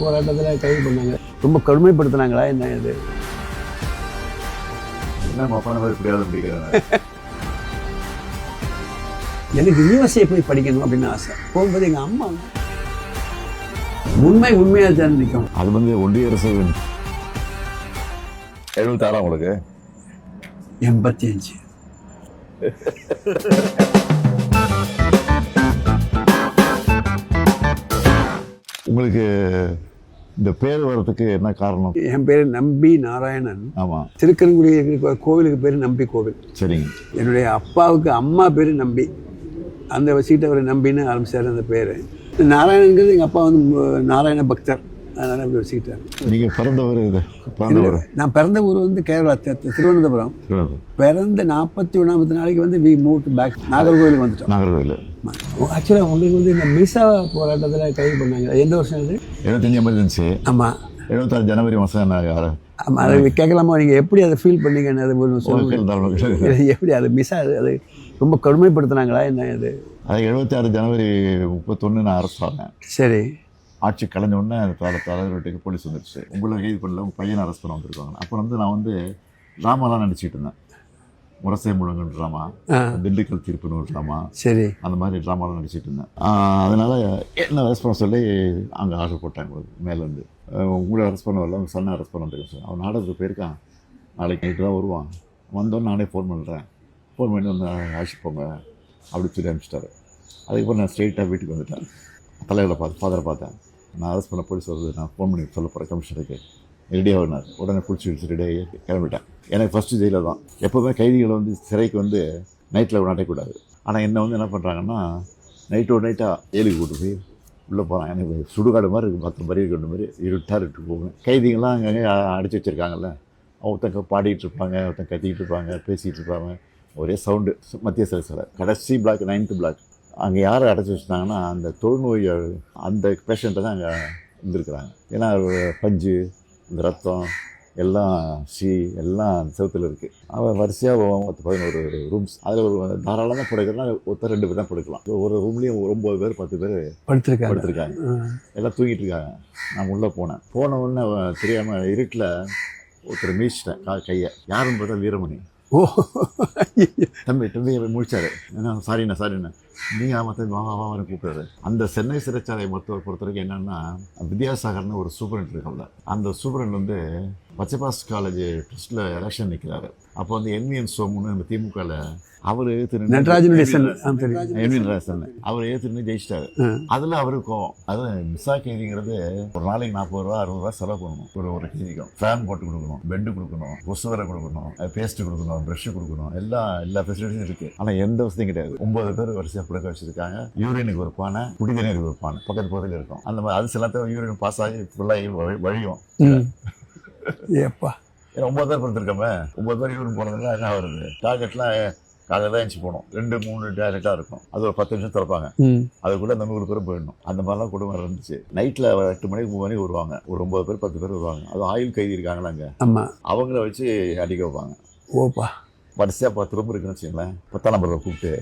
போராட்டத்தில் கைது பண்ணாங்க. ரொம்ப கடுமைப்படுத்தினாங்களா என்ன இது? என்ன மப்பான மாதிரி புரியாத பிடிக்கிறாங்க. எனக்கு யூனிவர்சிட்டியை போய் படிக்கணும் அப்படின்னு ஆசை. போகும்போது எங்கள் அம்மா உண்மையாக தான் நிற்கும். அது வந்து ஒன்றிய அரசு 76 உங்களுக்கு 85. உங்களுக்கு இந்த பேர் வர்றதுக்கு என்ன காரணம்? என் பேர் நம்பி நாராயணன். ஆமாம், திருக்கன்குடி இருக்கிற கோவிலுக்கு பேர் நம்பி கோவில். சரிங்க. என்னுடைய அப்பாவுக்கு அம்மா பேர் நம்பி, அந்த சீட்டை அவர் நம்பின்னு ஆரம்பிச்சார் அந்த பேர். நாராயணங்கிறது எங்கள் அப்பா வந்து நாராயண பக்தர், அதனால் அப்படி வச்சுக்கிட்டார். நீங்கள் பிறந்தவர் நான் பிறந்த ஊர் வந்து கேரளா திருவனந்தபுரம். பிறந்த 41 நாளைக்கு வந்து வி மூவ் பேக் நாகர்கோவிலுக்கு வந்துட்டோம். நாகர்கோவில். ஆக்சுவலாக உங்களுக்கு வந்து இந்த மிசா போராட்டத்தில் கைது பண்ணாங்க. எந்த வருஷம் அது? 75 எமர்ஜென்சி. ஆமாம், 76 ஜனவரி மாதம். ஆமாம், அதை கேட்கலாமா? நீங்கள் எப்படி அதை ஃபீல் பண்ணீங்கன்னு அது சொல்லுங்கள். எப்படி அது மிஸ் அது ரொம்ப கடுமைப்படுத்தினாங்களா என்ன இது? அது 76 ஜனவரி 31 நான் அரெஸ்ட் ஆனேன். சரி. ஆட்சி கலைஞ்ச உடனே தலைவர் வீட்டுக்கு போலீஸ் வந்துடுச்சு. உங்களை கைது பண்ணல, உங்கள் பையனை அரெஸ்ட் பண்ண வந்திருக்காங்க. அப்போ வந்து நான் வந்து ட்ராமாலாம் நடிச்சிட்டு இருந்தேன். முரசை முழங்குன்னு ட்ராமா, திண்டுக்கல் தீர்ப்புன்னு ஒரு ட்ராமா, சரி, அந்த மாதிரி ட்ராமாலாம் நடிச்சிட்டு இருந்தேன். அதனால் என்ன அரெஸ்ட் பண்ண சொல்லி அங்கே ஆர்டர் போட்டாங்க மேலேருந்து. உங்களை அரெஸ்ட் பண்ண வரல, உங்கள் சன்னை அரெஸ்ட் பண்ண வந்துருக்கேன் சார். அவன் நாடகத்துக்கு போயிருக்கான், நாளைக்கு நைட்டு தான் வருவான். வந்தோன்னு நானே ஃபோன் பண்ணுறேன், ஃபோன் பண்ணி வந்து அழைச்சிட்டு போங்க அப்படி சொல்லி அனுப்பிச்சிட்டாரு. அதுக்கப்புறம் நான் ஸ்ட்ரெயிட்டாக வீட்டுக்கு வந்துட்டேன். தலைவரை ஃபாதரை பார்த்தேன். நான் அரெஸ்ட் பண்ண போலீஸ் வருது, நான் ஃபோன் பண்ணி சொல்ல போகிறேன் கமிஷனருக்கு, ரெடியாக வந்தார். உடனே பிடிச்சி வச்சு ரெடியாகி கிளம்பிட்டேன். எனக்கு ஃபஸ்ட்டு ஜெயிலில் தான். எப்போவுமே கைதிகளை வந்து சிறைக்கு வந்து நைட்டில் நடக்கக்கூடாது. ஆனால் என்னை வந்து என்ன பண்ணுறாங்கன்னா, நைட்டோட நைட்டாக ஏழுக்கு கூட்டு போய் உள்ளே போகிறான். எனக்கு சுடுகாடு மாதிரி இருக்குது, 10 பறி கொண்டு மாதிரி இருட்டாக இருக்கு போவேன். கைதிகள்லாம் அங்கங்கே அடிச்சு வச்சுருக்காங்கல்ல, ஒருத்தங்க பாடிட்டு இருப்பாங்க, ஒருத்தங்க கத்திக்கிட்டு இருப்பாங்க, பேசிகிட்டு இருப்பாங்க, ஒரே சவுண்டு. மத்திய சிறை கடைசி பிளாக் 9th பிளாக். அங்கே யாரை அடைச்சி வச்சுட்டாங்கன்னா, அந்த தொழுநோய் அந்த பேஷண்ட்டை தான் அங்கே இருந்திருக்கிறாங்க. ஏன்னா பஞ்சு, இந்த ரத்தம் எல்லாம் எல்லாம் அந்த செவத்தில் இருக்குது. அவன் வரிசையாக 11 ரூம்ஸ். அதில் ஒரு தாராளமாக படுக்கிறதுனா ஒருத்தர் 2 பேர் தான் படுக்கலாம். ஒரு ரூம்லேயும் 9 பேர் 10 பேர் படுத்துருக்காங்க. எல்லாம் தூங்கிட்டு இருக்காங்க. நான் உள்ளே போன உடனே தெரியாமல் இருட்டில் ஒருத்தர் மீச்சிட்டேன் கையை. யாருன்னு பார்த்தா வீரமணி. ஓ, தம்பி முடிச்சாரு. ஏன்னா சாரிண்ணா நீங்கள் ஆமாம் வாவான்னு கூப்பிட்றாரு. அந்த சென்னை சிறைச்சாலை மருத்துவர் பொறுத்த வரைக்கும் என்னென்னா, வித்யாசாகர்னு ஒரு சூப்பரண்ட் இருக்காங்க. அந்த சூப்பரண்ட் வந்து பச்சைபாஸ் காலேஜ் ட்ரஸ்ட்டில் எலெக்ஷன் நிற்கிறாரு. அப்போ வந்து என்விஎன் சோமுன்னு நம்ம திமுகவில் அவர் நடராஜன் அவர் ஏற்றுன்னு ஜெயிச்சிட்டாரு. அதில் அவருக்கும் அது மிஸ்ஸா கைதிங்கிறது ஒரு நாளைக்கு 40 ரூபா 60 ரூபா செலவு பண்ணணும். ஒரு கைதிக்கும் ஃபேன் போட்டு கொடுக்கணும், பெட்டு கொடுக்கணும், கொசுவரை கொடுக்கணும், பேஸ்ட்டு கொடுக்கணும், ப்ரஷ்ஷு கொடுக்கணும், எல்லா ஃபெசிலிட்டியும் இருக்குது. ஆனால் எந்த வசதியும் கிடையாது. 9 பேர் வரிசையாக படுக்க வச்சுருக்காங்க. யூரினுக்கு ஒரு பானை, குடிதண்ணீருக்கு ஒரு பானை பக்கத்தில் இருக்கும். அந்த மாதிரி அது சிலத்தையும் யூரின் பாஸ் ஆகி ஃபுல்லாகி வழியும். ஏப்பா, 9 பேர் படுத்துருக்கோமே, 9 பேர் யூரின் போனதுலாம் என்ன வருது? டார்கெட்லாம் காலையில் தான் எழுச்சி போகணும். 2-3 டார்கெட்டாக இருக்கும். அது ஒரு 10 நிமிஷம் திறப்பாங்க. அதுக்குள்ளே அந்த 100 பேரும் போயிடணும். அந்த மாதிரிலாம் குடும்பம் இருந்துச்சு. நைட்டில் 8 மணிக்கு 3 மணிக்கு வருவாங்க. ஒரு 9 பேர் 10 பேர் வருவாங்க. அது ஆயுள் கைதி இருக்காங்களா அங்கே, அவங்கள வச்சு அடிக்க வைப்பாங்க. ஓப்பா, வரிசையாக 10 ரூம் இருக்குன்னு வச்சுங்களேன். 10ஆம் நம்பரில் கூப்பிட்டு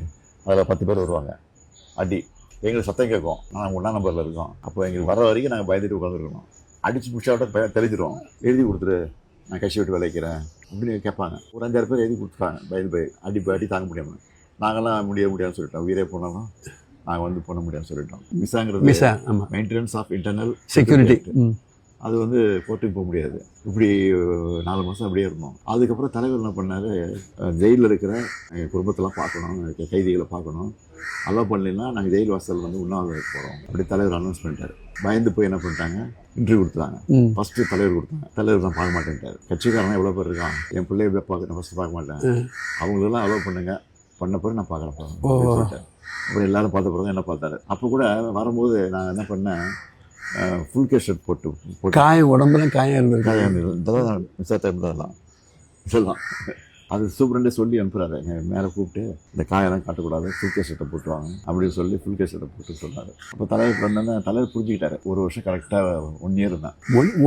அதில் 10 பேர் வருவாங்க. அடி எங்களுக்கு சத்தம் கேட்கும். நாங்கள் 1ஆம் நம்பரில் இருக்கோம். அப்போ எங்களுக்கு வர வரைக்கும் நாங்கள் பயந்துட்டு உட்காந்துருக்கணும். அடித்து முடிச்சாவிட்ட தெரிஞ்சிடும். எழுதி கொடுத்துரு, நான் கட்சி விட்டு விளைக்கிறேன் அப்படின்னு கேட்பாங்க. ஒரு 5-6 பேர் எழுதி கொடுத்துருக்காங்க. பயந்து அடி தாங்க முடியாமல். நாங்களாம் முடியாதுன்னு சொல்லிட்டோம். உயிரே போனாலும் நாங்கள் வந்து பண்ண முடியாதுன்னு சொல்லிட்டோம். மிஸ்ஸாங்கிறது மெயின்டெனன்ஸ் ஆஃப் இன்டர்னல் செக்யூரிட்டி. அது வந்து கோர்ட்டுக்கு போக முடியாது. இப்படி 4 மாதம் அப்படியே இருந்தோம். அதுக்கப்புறம் தலைவர் என்ன பண்ணார், ஜெயிலில் இருக்கிற எங்கள் குடும்பத்தெல்லாம் பார்க்கணும், கைதிகளை பார்க்கணும், அலோவ் பண்ணலைன்னா நாங்கள் ஜெயில் வாசல் வந்து உண்ணாவிரதம் போகிறோம் அப்படி தலைவர் அனௌன்ஸ் பண்ணிட்டார். பயந்து போய் என்ன பண்ணிட்டாங்க, இன்டர்வியூ கொடுத்தாங்க. ஃபஸ்ட்டு தலைவர் கொடுத்தாங்க. தலைவர் தான் பார்க்க மாட்டேன்ட்டார். கட்சிக்காரன் எவ்வளோ பேர் இருக்கான், என் பிள்ளைய எப்படி பார்க்க ஃபஸ்ட்டு பார்க்க மாட்டேன், அவங்களெல்லாம் அலோவ் பண்ண பிறகு நான் பார்க்குறேன் சொல்லிட்டேன். அப்புறம் எல்லாரும் பார்த்த பிறகு என்ன பார்த்தாரு. அப்போ கூட வரும்போது நான் என்ன பண்ணேன், ஃபுல் கேர் ஷர்ட் போட்டு காயம் உடம்புல காயம் இதெல்லாம் மிஸ்ஸாக இருந்ததெல்லாம் சொல்லலாம். அது சூப்பரண்டே சொல்லி அனுப்புகிறாரு. மேலே கூப்பிட்டு இந்த காயெல்லாம் காட்டக்கூடாது, ஃபுல் கேர் ஷர்ட்டை போட்டுருவாங்க அப்படின்னு சொல்லி ஃபுல் கேர் ஷர்ட்டை போட்டு சொன்னார். அப்போ தலைவர் வந்தோன்னே தலைவர் புரிஞ்சுக்கிட்டாரு. 1 வருஷம் கரெக்டாக 1 இயர் தான்.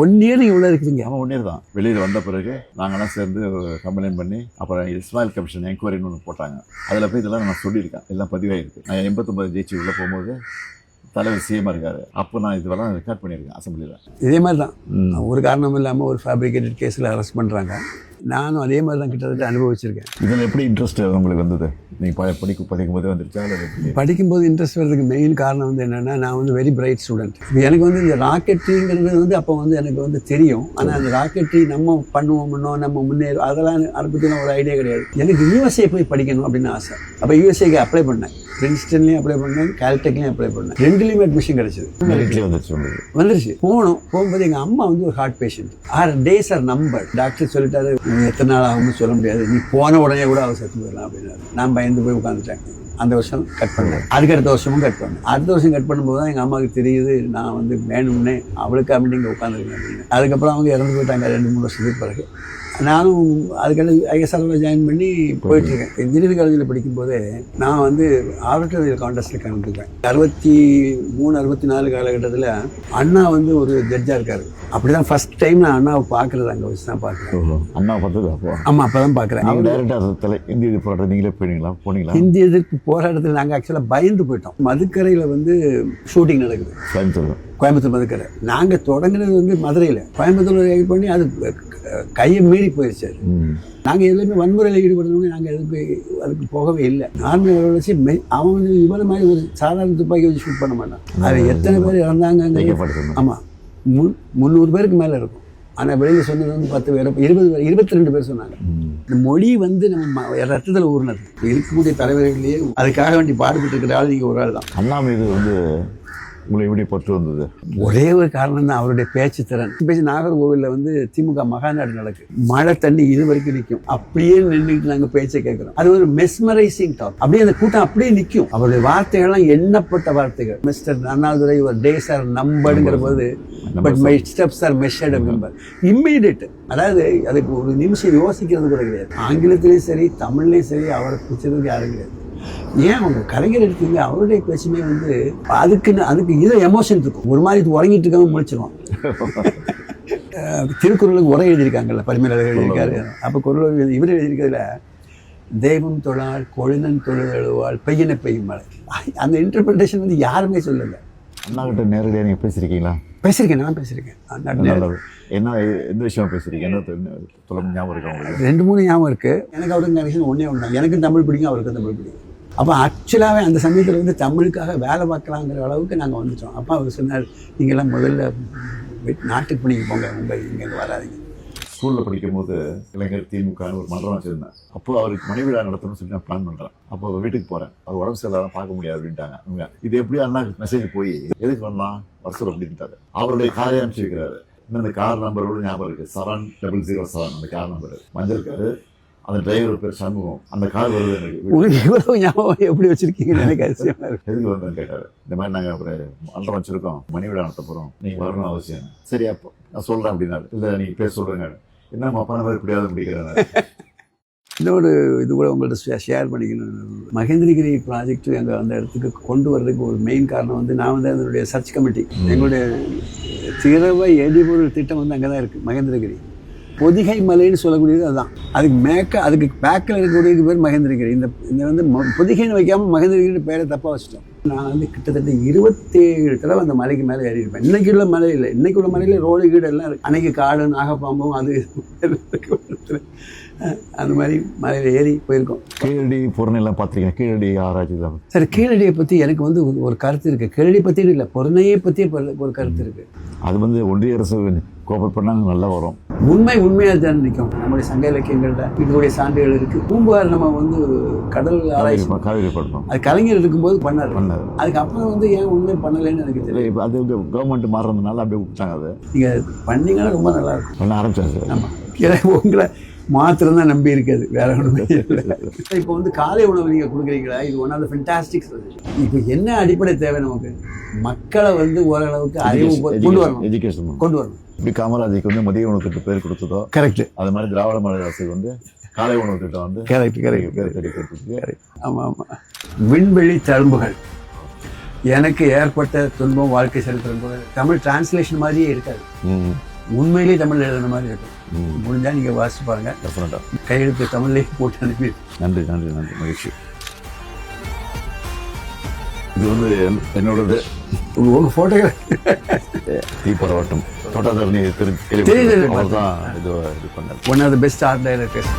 1 இயர் இவ்வளோ இருக்குதுங்க. ஆமாம், 1 இயர் தான். வெளியில் வந்த பிறகு நாங்கள்லாம் சேர்ந்து கம்ப்ளைண்ட் பண்ணி அப்புறம் இஸ்மாயில் கமிஷன் என்கொயரின்னு ஒன்று போட்டாங்க. அதில் போய் இதெல்லாம் நான் சொல்லியிருக்கேன், எல்லாம் பதிவாகிருக்கு. நான் 89 ஜெயிச்சு உள்ளே போகும்போது தலைவர் சிஎம்மாக இருக்காரு. அப்போ நான் இதெல்லாம் ரெக்கார்ட் பண்ணியிருக்கேன் அசம்பிளியில். இதே மாதிரி தான் ஒரு காரணம் இல்லாமல் ஒரு ஃபேப்ரிகேட்டட் கேஸில் அரெஸ்ட் பண்ணுறாங்க. நானும் அதே மாதிரி தான் கிட்டத்தட்ட அனுபவிச்சிருக்கேன். இதில் எப்படி இன்ட்ரெஸ்ட் உங்களுக்கு வந்தது? நீங்கள் படிக்கும் போதே வந்துருச்சா? படிக்கும்போது இன்ட்ரெஸ்ட் வர்றதுக்கு மெயின் காரணம் வந்து என்னென்னா, நான் வந்து வெரி பிரைட் ஸ்டூடெண்ட். எனக்கு வந்து இந்த ராக்கெட்ரிங்கிறது வந்து அப்போ வந்து எனக்கு வந்து தெரியும். ஆனால் அந்த ராக்கெட்ரி நம்ம பண்ணுவோம்னோ நம்ம முன்னேறும் அதெல்லாம் அதை பற்றின ஒரு ஐடியா கிடையாது. எனக்கு யூஎஸ்ஏ போய் படிக்கணும் அப்படின்னு ஆசை. அப்போ யூஎஸ்ஏக்கு அப்ளை பண்ணேன். பிரின்ஸ்டன்லேயும் அப்ளை பண்ணேன், கால்டெக்லையும் அப்ளை பண்ணேன். ரெண்டுலேயுமே அட்மிஷன் கிடச்சிது. வந்துருச்சு. போகும்போது எங்கள் அம்மா வந்து ஒரு ஹார்ட் பேஷண்ட். 6 days ஆர் நம்பர். டாக்டர் சொல்லிட்டாரு, எத்தனை நாள் ஆகும்னு சொல்ல முடியாது, நீ போன உடனே கூட அவள் செத்து போயிடலாம் அப்படின்னாரு. நான் பயந்து போய் உட்காந்துட்டேன். அந்த வருஷம் கட் பண்ணேன். அதுக்கு அடுத்த வருஷமும் கட் பண்ணேன். அடுத்த வருஷம் கட் பண்ணும்போது தான் எங்கள் அம்மாவுக்கு தெரியுது நான் வந்து வேணும்னே அவளுக்கு அப்படி இங்கே உட்காந்துருக்கேன் அப்படின்னு. அதுக்கப்புறம் அவங்க இறந்து போயிட்டாங்க 2-3 வருஷத்துக்கு பிறகு. நானும் அதுக்கடுத்து ஐஎஸ்ஆர்வில் ஜாயின் பண்ணி போயிட்டுருக்கேன். இன்ஜினியரிங் காலேஜில் படிக்கும்போதே நான் வந்து ஆடிட்டோரியல் கான்டெஸ்ட்டில் கலந்துருக்கேன். 63-64 காலகட்டத்தில் அண்ணா வந்து ஒரு ஜட்ஜாக இருக்கார். அப்படி தான் ஃபஸ்ட் டைம் நான் அண்ணாவை பார்க்குறது அங்கே வச்சு தான் பார்க்குறேன். அண்ணா பார்த்தது அப்போ? ஆமாம், அப்போ தான் பார்க்குறேன். அவங்க டேரெக்டாக இந்திய எதிர்ப்பு போராட்டம் நீங்களே போனீங்களா? இந்திய எதிர்ப்பு போராட்டத்தில் நாங்கள் ஆக்சுவலாக பயந்து போயிட்டோம். மதுக்கரையில் வந்து ஷூட்டிங் நடக்குது, கோயம்புத்தூர் மதுக்கரை. நாங்கள் தொடங்கினது வந்து மதுரையில். கோயம்புத்தூர் இது பண்ணி அது கையை மீறி போயிடுச்சு. நாங்கள் எதுலையுமே வன்முறையில் ஈடுபடுறவங்க நாங்கள் அதுக்கு போகவே இல்லை. நார்மல் வச்சு அவன் வந்து இவ்வளோ மாதிரி ஒரு சாதாரண துப்பாக்கி வச்சு ஷூட் பண்ண மாட்டான். அது எத்தனை பேர் இறந்தாங்க? ஆமாம், 300 பேருக்கு மேலே இருக்கும். ஆனால் வெளியில் சொன்னது வந்து 10 பேர், 22 பேர் சொன்னாங்க. இந்த மொழி வந்து நம்ம ரத்தத்தில் ஊறினது. இருக்கக்கூடிய தலைவர்களையே அதுக்காக வேண்டி பாடுபட்டு இருக்கிற ஆள் நீங்கள் ஒரு ஆள் தான். அண்ணா மீது வந்து உங்களை எப்படி பற்று வந்தது? ஒரே ஒரு காரணம் தான், அவருடைய பேச்சு திறன். நாகர்கோவிலில் வந்து திமுக மகாநாடு நடக்கு. மழை தண்ணி இது வரைக்கும் நிற்கும். அப்படியே நின்றுட்டு நாங்கள் பேச்சை கேட்குறோம். அது ஒரு மெஸ்மரைசிங் டாக். அப்படியே அந்த கூட்டம் அப்படியே நிற்கும். அவருடைய வார்த்தைகள்லாம் எண்ணப்பட்ட வார்த்தைகள். மிஸ்டர் அண்ணாதுரை ஒரு டேஸ் ஆர் நம்பர்ங்கிற போது, but my steps R measured number. Immediate. அதாவது அதுக்கு ஒரு நிமிஷம் யோசிக்கிறது கூட கிடையாது. ஆங்கிலத்திலையும் சரி தமிழ்லையும் சரி அவரை பிடிச்சதுக்கு யாரும் கிடையாது. ஏன் அவங்க கலைஞர் எடுத்தீங்க, அவருடைய பேச்சுமே வந்து அதுக்கு இதை எமோஷன் இருக்கும். ஒரு மாதிரி உறங்கிட்டு இருக்காம முழிச்சிருவான். திருக்குறளுக்கு உரை எழுதியிருக்காங்கல்ல, பரிமேலழகர் எழுதியிருக்காரு. அப்போ குறள் இவர் எழுதியிருக்கிறதுல தெய்வம் தொழால் கொழுநன் தொழுதழுவாள் பெய்யன பெய்யும் மழை. அந்த இன்டர்பிரிட்டேஷன் வந்து யாருமே சொல்லலை. அண்ணா கிட்ட நேரடியாக நீங்கள் பேசியிருக்கீங்களா? பேசியிருக்கேன், நான் பேசியிருக்கேன். என்ன எந்த விஷயம் பேசுறீங்க? என்ன ஞாபகம் இருக்கு உங்களுக்கு? 2-3 ஞாபகம் இருக்குது. எனக்கு அவருக்கு கனெக்ஷன் ஒன்றே ஒன்று. எனக்கும் தமிழ் பிடிக்கும், அவருக்கும் தமிழ் பிடிக்கும். அப்போ ஆக்சுவலாகவே அந்த சமயத்தில் வந்து தமிழுக்காக வேலை பார்க்கலாங்கிற அளவுக்கு நாங்கள் வந்துட்டோம். அப்போ அவர் சொன்னார், நீங்கள்லாம் முதல்ல நாட்டுக்கு பண்ணிக்க போங்க, இங்கே வராதிங்க. ஸ்கூலில் படிக்கும்போது இளைஞர் திமுகன்னு ஒரு மன்றம் வச்சுருந்தேன். அப்போ அவருக்கு மனைவிழா நடத்தணும்னு சொல்லி நான் பிளான் பண்ணுறேன். அப்போ அவர் வீட்டுக்கு போகிறேன். அவர் உடம்பு சரியில்லாத பார்க்க முடியாது அப்படின்ட்டாங்க. இது எப்படி அண்ணா மெசேஜ் போய் எதுக்கு வரலாம் வருஷம் அப்படின்ட்டாரு. அவருடைய காரை அனுப்பிச்சு வைக்கிறாரு. இன்னும் அந்த கார் நம்பரோட ஞாபகம் இருக்குது, 7007. அந்த கார் நம்பர் மஞ்சள் காரு. அந்த டிரைவர் பேர் சண்முகம். அந்த கார் வருது எனக்கு. இவ்வளோ ஞாபகம் எப்படி வச்சிருக்கீங்கன்னு எனக்கு அதிசயமா இருக்கு. எதுக்கு வந்தேன்னு கேட்டார். இந்த மாதிரி நாங்கள் ஒரு மன்றம் வச்சுருக்கோம், மனைவிழா நடத்த போகிறோம், நீங்கள் வரணும் அவசியம். சரி, அப்போ நான் சொல்கிறேன் அப்படின்னாரு. இல்லை நீங்கள் பேச சொல்கிறேங்க. என்ன அப்பா மாதிரி இப்படியாவது முடிக்கிறாங்க. இன்னொரு இது கூட உங்கள்கிட்ட ஷேர் பண்ணிக்கணும். மகேந்திரகிரி ப்ராஜெக்ட் எங்கள் அந்த இடத்துக்கு கொண்டு வர்றதுக்கு ஒரு மெயின் காரணம் வந்து நான் வந்து அதனுடைய சர்ச் கமிட்டி. எங்களுடைய திரவ எரிபொருள் திட்டம் வந்து அங்கே தான் இருக்குது, மகேந்திரகிரி. பொதிகை மலைன்னு சொல்லக்கூடியது அதுதான். அதுக்கு பேக்கில் இருக்கக்கூடியது பேர் மகேந்திரகிரி. இந்த வந்து பொதிகைன்னு வைக்காமல் மகேந்திரகிரி பேரை தப்பாக வச்சுட்டோம். நான் வந்து கிட்டத்தட்ட 27 தடவை அந்த மலைக்கு மேலே ஏறியிருப்பேன். இன்றைக்கி உள்ள மலை இல்லை, இன்றைக்கி உள்ள மலையில் ரோடு கீடு எல்லாம் இருக்குது. அன்றைக்கி காடு நாகப்பாம்பும் அது அந்த மாதிரி மலையில் ஏறி போயிருக்கோம். கீழடி பொருணையெல்லாம் பார்த்துருக்கேன். கீழடி ஆராய்ச்சி தான் சார். கீழடியை பற்றி எனக்கு வந்து ஒரு கருத்து இருக்குது. கீழடி பற்றி இல்லை, பொருணையை பற்றி ஒரு கருத்து இருக்குது. அது வந்து ஒன்றிய அரசு கோஆபரேட் பண்ணாங்க, நல்லா வரும். உண்மையாக தான் நிற்கும். நம்முடைய சங்க இலக்கியங்கள்ல இதனுடைய சான்றுகள் இருக்குது. பூம்புகார் நம்ம வந்து கடல் ஆராய்ச்சி காவிரி பண்ணணும். அது கலைஞர் இருக்கும்போது பண்ணார். அதுக்கப்புறம் வந்து ஏன் உண்மை பண்ணலைன்னு எனக்கு தெரியல. இப்போ அது கவர்மெண்ட் மாறுறதுனால அப்படியே விட்டாங்க. அதை நீங்கள் பண்ணீங்கன்னா ரொம்ப நல்லா இருக்கும். பண்ண ஆரம்பிச்சாங்க. ஆமாம், உங்களை மாத்திரம் தான் நம்பி இருக்காது, வேற ஒன்றுமே இல்லை. இப்போ வந்து காலை உணவு நீங்கள் கொடுக்குறீங்களா, இது one of the fantastic suggestion. இப்போ என்ன அடிப்படை தேவை நமக்கு? மக்களை வந்து ஓரளவுக்கு அறிவு கொண்டு வரணும், எஜுகேஷன் கொண்டு வரணும். இப்படி காமராஜுக்கு வந்து மதிய உணவு திட்டம் பேர் கொடுத்ததோ கரெக்ட். அது மாதிரி திராவிட மாடல் அரசுக்கு வந்து காலை உணவு திட்டம் வந்து கரெக்ட் பேர் கிடைக்கிறது. ஆமாம். விண்வெளி தழும்புகள் எனக்கு ஏற்பட்ட துன்பம் வாழ்க்கை சரித்திரம் கூட தமிழ் டிரான்ஸ்லேஷன் மாதிரியே இருக்காது. உண்மையிலேயே தமிழ் எழுதுன மாதிரி இருக்கும். முடிஞ்சால் நீங்கள் வாசிச்சு பாருங்கள். டெஃபினட்டாக கையெழுத்து தமிழ்லேயே போட்டு அனுப்பி. நன்றி மகிழ்ச்சி. இது வந்து என்னோடது. உங்கள் ஃபோட்டோகிராஃபி தீபரவட்டம் தோட்டாதரணி தெரியுது. அவர் தான் இது பண்ணார். One of the best art directors.